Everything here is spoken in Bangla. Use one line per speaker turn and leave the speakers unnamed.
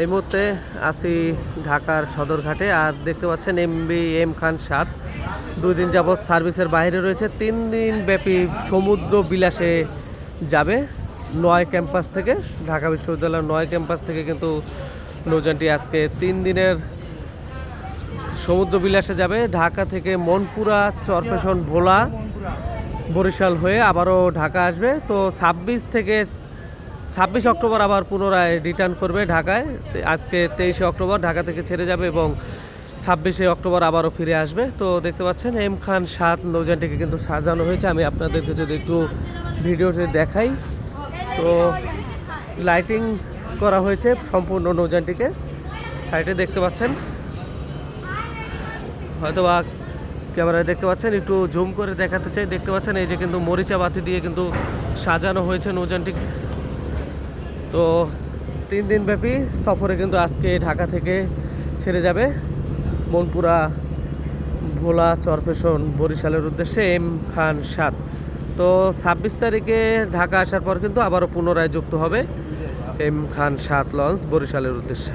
এই মুহূর্তে আছি ঢাকার সদরঘাটে। আর দেখতে পাচ্ছেন এম খান 7 2 দিন যাবৎ সার্ভিসের বাইরে রয়েছে। 3 দিন ব্যাপী সমুদ্র বিলাসে যাবে নয় ক্যাম্পাস থেকে, ঢাকা বিশ্ববিদ্যালয়ের 9 ক্যাম্পাস থেকে কিন্তু নৌযানটি আজকে 3 দিনের সমুদ্র বিলাসে যাবে। ঢাকা থেকে মনপুরা, চরপেশন, ভোলা, বরিশাল হয়ে আবারও ঢাকা আসবে। তো 26 অক্টোবর আবার পুনরায় রিটার্ন করবে ঢাকায়। আজকে 23 অক্টোবর ঢাকা থেকে ছেড়ে যাবে এবং 26 অক্টোবর আবারও ফিরে আসবে। তো দেখতে পাচ্ছেন এম খান 7 নৌযানটিকে কিন্তু সাজানো হয়েছে। আমি আপনাদেরকে যদি একটু ভিডিওতে দেখাই, তো লাইটিং করা হয়েছে সম্পূর্ণ নৌযানটিকে। সাইডে দেখতে পাচ্ছেন, হয়তোবা ক্যামেরায় দেখতে পাচ্ছেন, একটু জুম করে দেখাতে চাই। দেখতে পাচ্ছেন এই যে কিন্তু মরিচা বাতি দিয়ে কিন্তু সাজানো হয়েছে নৌযানটি। তো 3 দিন ব্যাপী সফরে কিন্তু আজকে ঢাকা থেকে ছেড়ে যাবে মনপুরা, ভোলা, চরপেশন, বরিশালের উদ্দেশ্যে এম খান 7। তো 26 তারিখে ঢাকা আসার পর কিন্তু আবারও পুনরায় যুক্ত হবে এম খান 7 লঞ্চ বরিশালের উদ্দেশ্যে।